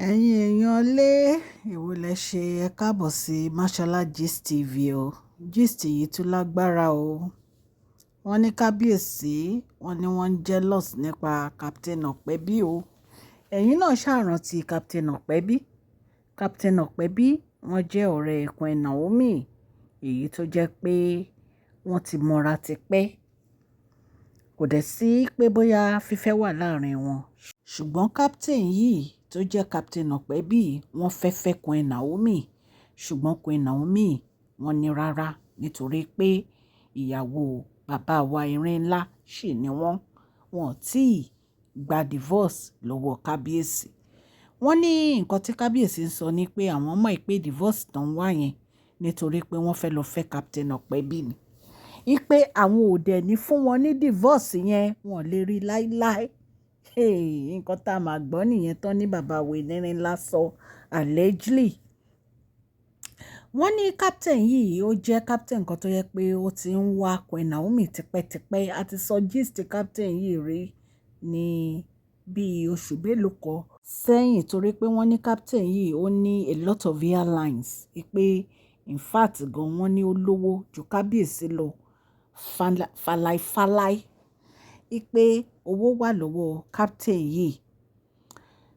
Ẹ̀yin èèyàn lé èwo lẹ ṣe ẹ káàbọ̀ sí Mashola Gist TV o. Gist yìí tún lágbára o. Wọ́n ní kábíyèsí wọ́n ń jealous nípa Captain Opebi o. Ẹ̀yin náà ṣàrántí Captain Opebi. Captain Opebi wọ́n jẹ́ ọ̀rẹ́ Queen Naomi, èyí tó jẹ́ pé wọ́n ti mọ́ra tipẹ́. Kò dẹ̀ sí pé bóyá fífẹ́ wà láàrin wọn. Ṣùgbọ́n captain yìí tó jẹ́ Captain Opebi wọ́n fẹ́ Queen Naomi. Ṣùgbọ́n Queen Naomi wọ́n ní rárá nítorí pé ìyàwó bàbá wa Erin ńlá ṣì ni wọ́n. Wọn tí gba divorce lọ́wọ́ kábíyèsí. Wọ́n ní nǹkan tí kábíyèsí ń sọ ni pé àwọn mọ̀ pé divorce tán wá yẹn nítorí pé wọ́n fẹ́ lọ fẹ́ Captain Opebi ni. Ipe àwọn ò dẹ̀ ní fún wọn ní divorce yẹn wọn lè rí láíláí. Nǹkan tá a máa gbọ́ nìyẹn tán ní bàbá Erin ńlá sọ allegedly. Wọ́n ní captain yìí ó jẹ́ captain kan tó yẹ pé ó ti ń wá Queen Naomi tipẹ́tipẹ́. A ti sọ gist captain yìí rí ní bíi oṣù mélòó kan sẹ́yìn torí pé wọ́n ní captain yìí ó ní a lot of airlines. Pé in fact gan wọ́n ní ó lówó ju kábíyèsí lọ falai. Pé owó wà lọ́wọ́ captain yìí.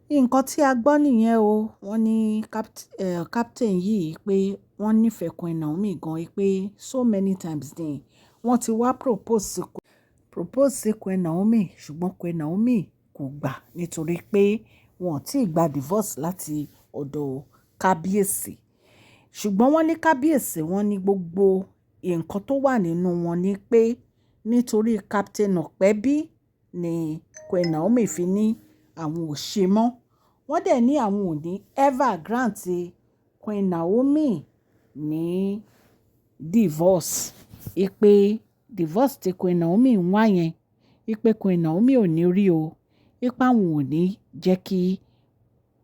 Nǹkan tí a gbọ́ nìyẹn o. Wọ́n ní captain yìí pé wọ́n nífẹ̀ẹ́ Queen Naomi gan pé so many times ni wọ́n ti wá propose sí Queen Naomi ṣùgbọ́n Queen Naomi kò gbà nítorí pé wọn ò tí ì gba divorce láti ọ̀dọ̀ kábíyèsí. Ṣùgbọ́n wọ́n ní kábíyèsí wọ́n ní gbogbo nǹkan tó wà nínú wọn ni pé nítorí Captain Opebi ni Queen Naomi fi ní àwọn ò ṣe mọ́. Wọ́n dẹ̀ ní àwọn ò ní ever grant Queen Naomi ní divorce. Pé divorce tí Queen Naomi ń wá yẹn, pé Queen Naomi ò ní rí o. Pé àwọn ò ní jẹ́ kí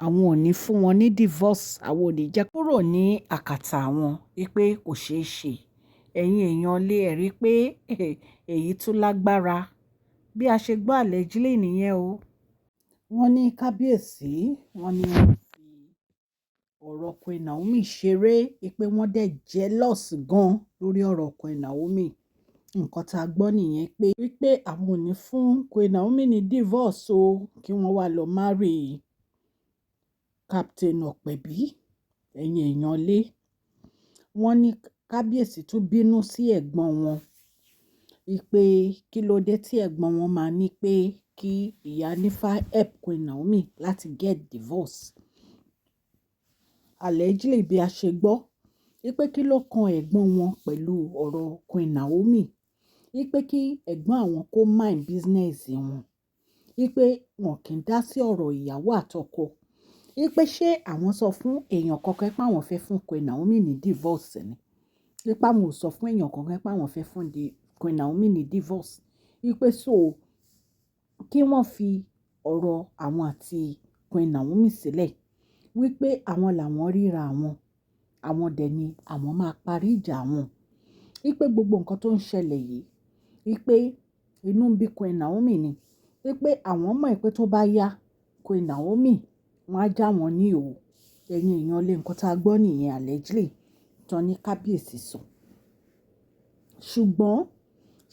àwọn ò ní fún wọn ní divorce. Àwọn ò ní jẹ́ kúrò ní àkàtà wọn. Pé kò ṣeé ṣe. Ẹ̀yin èèyàn lé ẹ̀ rí pé èyí tún lágbára. Bí a ṣe gbọ́ allegedly nìyẹn o. Wọ́n ní kábíyèsí wọ́n ní wọ́n fi ọ̀rọ̀ Queen Naomi ṣeré. Pé wọ́n dẹ̀ jealous gan lórí ọ̀rọ̀ Queen Naomi. Nǹkan tá a gbọ́ nìyẹn pé àwọn ò ní fún Queen Naomi ní divorce o kí wọ́n wá lọ marry Captain Opebi. Ẹ̀yin èèyàn lé. Wọ́n ní kábíyèsí tún bínú sí ẹ̀gbọ́n wọn. Pé kí ló dé tí ẹ̀gbọ́n wọn máa ní pé kí ìyá nífà help Queen Naomi láti get divorce. Allegedly bí a ṣe gbọ́. Pé kí ló kan ẹ̀gbọ́n wọn pẹ̀lú ọ̀rọ̀ Queen Naomi. Pé kí ẹ̀gbọ́n àwọn kó mind business wọn. Pé wọn kì í dá sí ọ̀rọ̀ ìyàwó àtọkọ. Pé ṣé àwọn sọ fún èèyàn kankan pé àwọn fẹ́ fún Queen Naomi ní divorce ni. Pé àwọn ò sọ fún èèyàn kankan pé àwọn fẹ́ fún Queen Naomi ní divorce. Pé so kí wọ́n fi ọ̀rọ̀ àwọn àti Queen Naomi sílẹ̀. Wípé àwọn làwọn ríra àwọn dẹ̀ ni àwọn máa parí ìjà wọn. Pé gbogbo nǹkan tó ń ṣẹlẹ̀ yìí pé inú ń bí Queen Naomi ni. Pé àwọn mọ̀ pé tó bá yá Queen Naomi wọ́n á já wọn ní o. Ẹ̀yin èèyàn lé nǹkan tá a gbọ́ nìyẹn allegedly tán ní kábíyèsí sọ. Ṣùgbọ́n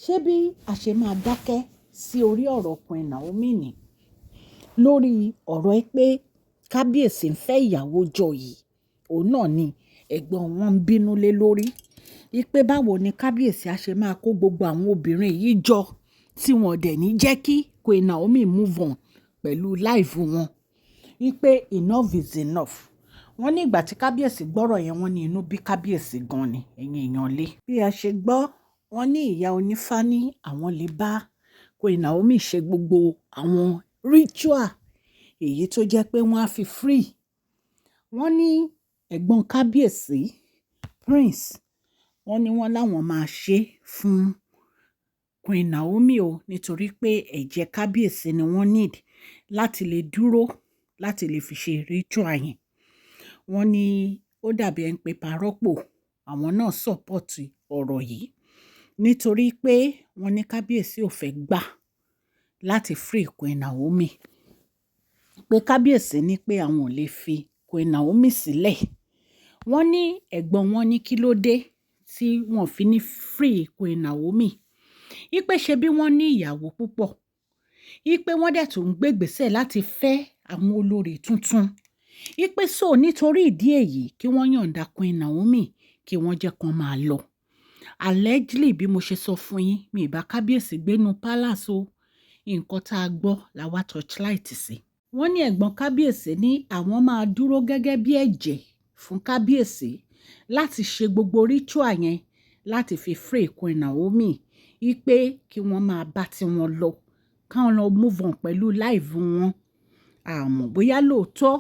ṣé bí a ṣe máa dákẹ́ sí orí ọ̀rọ̀ Queen Naomi ni lórí ọ̀rọ̀ pé kábíyèsí ń fẹ́ ìyàwó jọ yìí òun náà ni ẹ̀gbọ́n wọn ń bínú lé lórí. Pé báwo ni kábíyèsí a ṣe máa kó gbogbo àwọn obìnrin yìí jọ tí wọn dẹ̀ ní jẹ́ kí Queen Naomi move on pẹ̀lú life wọn. Pé enough is enough. Wọ́n ní ìgbà tí kábíyèsí gbọ́rọ̀ yẹn wọ́n ní inú bí kábíyèsí gan ni ẹ̀yin èèyàn lé. Bí a ṣe gbọ́ wọ́n ní ìyá onífá ní àwọn lè bá Queen Naomi ṣe gbogbo àwọn ritual èyí tó jẹ́ pé wọ́n á fi free. Wọ́n ní ẹ̀gbọ́n kábíyèsí Prince wọ́n ní wọ́n láwọn máa ṣe fún Queen Naomi o nítorí pé ẹ̀jẹ̀ kábíyèsí ni wọ́n need láti lè dúró láti lè fi ṣe ritual yẹn. Wọ́n ní ó dàbí ẹni pé parọ́pò àwọn náà support ọ̀rọ̀ yìí nítorí pé wọ́n ní kábíyèsí ò fẹ́ gbà láti free Queen Naomi. pé kábíyèsí ní pé àwọn ò lè fi Queen Naomi sílẹ̀. Wọ́n ní ẹ̀gbọ́n wọn ní kí ló dé tí wọ́n fi ní free Queen Naomi. Ipe ṣe bí wọ́n ní ìyàwó púpọ̀. Ipe wọ́n dẹ̀ tún ń gbégbèsè láti fẹ́ àwọn olórí tuntun. Ipe so nítorí ìdí èyí kí wọ́n yọ̀ǹda Queen Naomi kí wọ́n jẹ́ kán máa lọ. Allegedly bí mo ṣe sọ fún yín, mi ìbá kábíyèsí gbénu palace o. Nǹkan tá a gbọ́ la wá torchlight sí. Wọ́n ní ẹ̀gbọ́n kábíyèsí ní àwọn máa dúró gẹ́gẹ́ bí ẹ̀jẹ̀ fún kábíyèsí láti ṣe gbogbo ritual yẹn láti fi free Queen Naomi. Ipe kí wọ́n máa bá tiwọn lọ, káwọn lọ move on pẹ̀lú life wọn. Àmọ́ bóyá lóòótọ́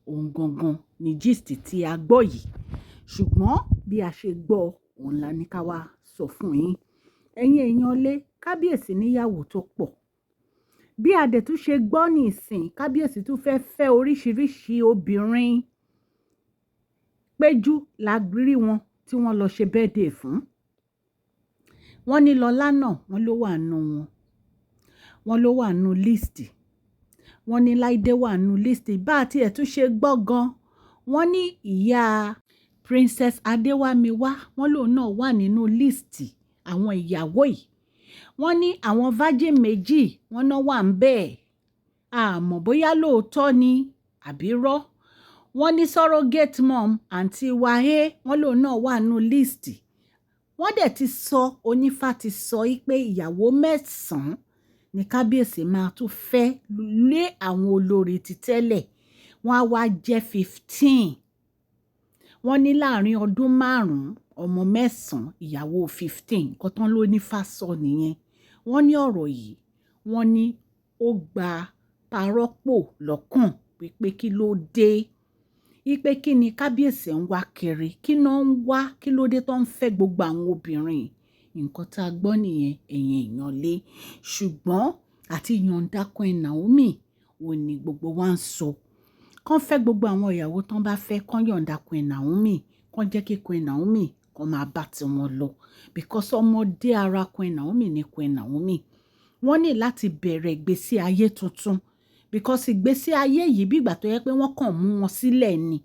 òun gangan ni gist tí a gbọ́ yìí. Ṣùgbọ́n bí a ṣe gbọ́ òun la ní ká wá sọ fún yín. Ẹ̀yin èèyàn lé kábíyèsí níyàwó tó pọ̀. Bí a dẹ̀ tún ṣe gbọ́ ní ìsìn, kábíyèsí tún fẹ́ fẹ́ oríṣiríṣi obìnrin. Péjú la rí wọn tí wọ́n lọ ṣe birthday fún. Wọ́n ní Lọlá náà, wọ́n ló wà nù wọn. Wọ́n ló wà nù list. Wọ́n ní Láìdé wà nù list. Bá a tiẹ̀ tún ṣe gbọ́ gan. Wọ́n ní ìyá Princess Adéwámiwá, wọ́n lòun náà wà nínú list àwọn ìyàwó yìí. Wọ́n ní àwọn virgin méjì wọ́n náà wà ń bẹ́ẹ̀. Àmọ́ bóyá lóòótọ́ ni àbí rọ́. Wọ́n ní surrogate mom àǹtí Wahé, wọ́n lòun náà wà nínú list. Wọ́n dẹ̀ ti sọ, onífá ti sọ pé ìyàwó 9 ni kábíyèsí máa tún fẹ́ lé àwọn olórí ti tẹ́lẹ̀. Wọ́n á wá jẹ́ 15. Wọ́n ní láàrin ọdún 5 ọmọ 9 ìyàwó 15. Nǹkan tán ló ní fá sọ nìyẹn. Wọ́n ní ọ̀rọ̀ yìí, wọ́n ní ó gba parọ́pò lọ́kàn pé kí ló dé. Ipe kí ni kábíyèsí ń wá kiri, kí náà ń wá, kí ló dé tó ń fẹ́ gbogbo àwọn obìnrin. Nǹkan tá a gbọ́ nìyẹn ẹ̀yin èèyàn lé. Ṣùgbọ́n àti yọ̀ǹda Queen Naomi ò ní gbogbo wa ń sọ. Kán fẹ́ gbogbo àwọn ìyàwó tán bá fẹ́, kán yọ̀ǹda Queen Naomi, kán jẹ́ kí Queen Naomi kán máa bá tiwọn lọ. Because ọmọdé ara Queen Naomi ni Queen Naomi. Wọ́n ní láti bẹ̀rẹ̀ ìgbésí ayé tuntun. Because ìgbésí ayé yìí bí ìgbà tó yẹ pé wọ́n kàn mú wọn sílẹ̀ ni.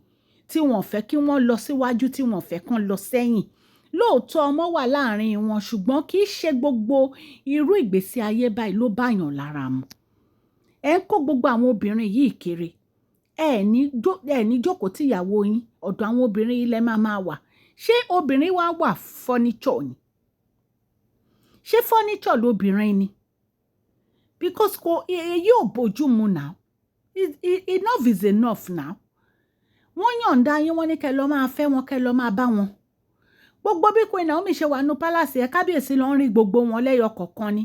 Tí wọ́n fẹ́ kí wọ́n lọ síwájú, tí wọ́n fẹ́ kán lọ sẹ́yìn. Lóòótọ́ ọmọ wà láàrin wọn, ṣùgbọ́n kì í ṣe gbogbo irú ìgbésí ayé báyìí ló báyàn lára mu. Ẹ ń kó gbogbo àwọn obìnrin yìí kiri. Ẹ ní jókòó tí ìyàwó yín, ọ̀dọ̀ àwọn obìnrin ilẹ̀ máa wà. Ṣé obìnrin wá wà furniture ni? Ṣé furniture lobìnrin ni? Because èyí ò bójú mu now. Enough is enough now. Wọ́n yọ̀ǹda yín, wọ́n ní kẹ́ lọ máa fẹ́ wọn, kẹ́ lọ máa bá wọn. Gbogbo bí Queen Naomi ṣe wà nínú palace ẹ̀, kábíyèsí ló ń rí gbogbo wọn lẹ́yọ kọ̀ọ̀kan ni.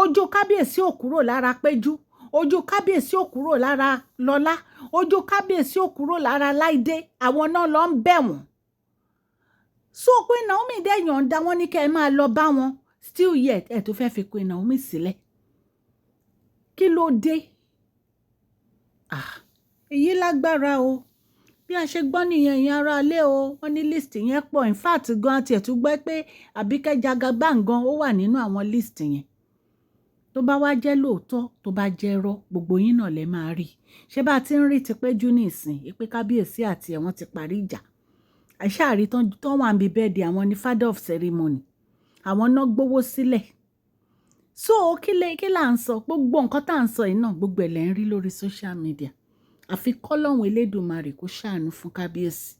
Ojú kábíyèsí ò kúrò lára Péjú. Ojú kábíyèsí ò kúrò lára Lọlá. Ojú kábíyèsí ò kúrò lára Láìdé. Àwọn náà lọ ń bẹ̀ wọ́n. So Queen Naomi dẹ̀ yọ̀ǹda, wọ́n ní kẹ́ ẹ máa lọ bá wọn. Still yet ẹ̀ tó fẹ́ fi Queen Naomi sílẹ̀. Kí ló dé? Èyí lágbára o. Bí a ṣe gbọ́ nìyẹn ìyẹn ará ilé o. Wọ́n ní list yẹn pọ̀. In fact gan àti ẹ̀tún gbọ́ pé Àbíkẹ́ Jagaban gan ó wà nínú àwọn list yẹn. Tó bá wá jẹ́ lóòótọ́, tó bá jẹ́ rọ́, gbogbo yín náà lẹ máa rí. Ṣé bá ti ń rí ti Péjú ní ìsìn, pé kábíyèsí àti ẹ̀ wọ́n ti parí ìjà. Àṣàrí tán wà níbi bẹ́ẹ̀dì àwọn ní father of ceremony. Àwọn náà gbówó sílẹ̀. So kí là ń sọ? Gbogbo nǹkan tá à ń sọ yìí náà gbogbo ẹ̀ lẹ́ ń rí lórí social media. Àfi kọ́lọ́hun Elédùmarè kó ṣàánú fún kábíyèsí.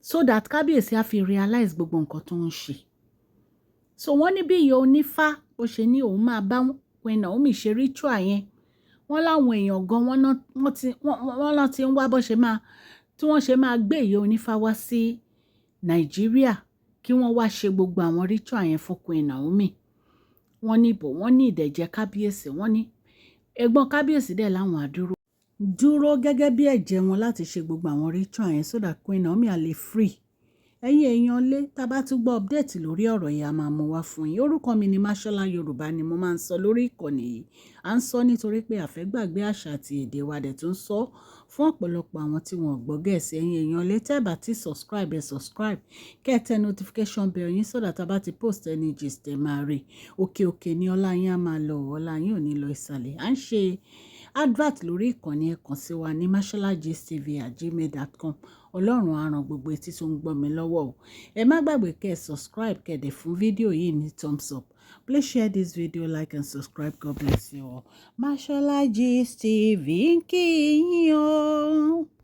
So that kábíyèsí á fi realize gbogbo nǹkan tó ń ṣe. So wọ́n ní bí ìyá onífá bó ṣe ní òun máa bá Queen Naomi ṣe ritual yẹn. Wọ́n láwọn èèyàn gan wọ́n ti ń wá bó ṣe máa, tí wọ́n ṣe máa gbé ìyá onífá wá sí Nàìjíríà kí wọ́n wá ṣe gbogbo àwọn ritual yẹn fún Queen Naomi. Wọ́n ní bò, wọ́n ní ìdẹ̀jẹ́ kábíyèsí, wọ́n ní ẹ̀gbọ́n kábíyèsí dẹ̀ láwọn dúró gẹ́gẹ́ bí ẹ̀jẹ̀ wọn láti ṣe gbogbo àwọn ritual yẹn so that Queen Naomi á lè free. Ẹ̀yin èèyàn lé, tá bá tún gbọ́ update lórí ọ̀rọ̀ yìí a máa mú wá fún yín. Orúkọ mi ni Mashola Yorùbá ni mo máa ń sọ lórí ìkànnì yìí. À ń sọ nítorí pé a fẹ́ gbàgbé àṣà àti èdè wa dẹ̀ tún sọ fún ọ̀pọ̀lọpọ̀ àwọn tí wọ́n gbọ́ Gẹ̀ẹ́sì. Ẹ̀yin èèyàn lé, tẹ́ bá ti subscribe kẹ́ tẹ notification bell yín so that tá bá ti post any gist ẹ máa rí. Òkè ni ọlá yín á máa lọ, ọlá yín ò ní lọ ìsàlẹ̀. advert lórí ìkànnì ẹ kàn sí wa ní masholagistv@gmail.com. Ọlọ́run á ràn gbogbo etí tó ń gbọ́ mi lọ́wọ́ o. Ẹ má gbàgbé kẹ́ ẹ subscribe kẹ́ ẹ dẹ̀ fún fídíò yìí ní thumbs up. Please share this video, like and subscribe. God bless you all. Mashola Gist TV ń kí yín o.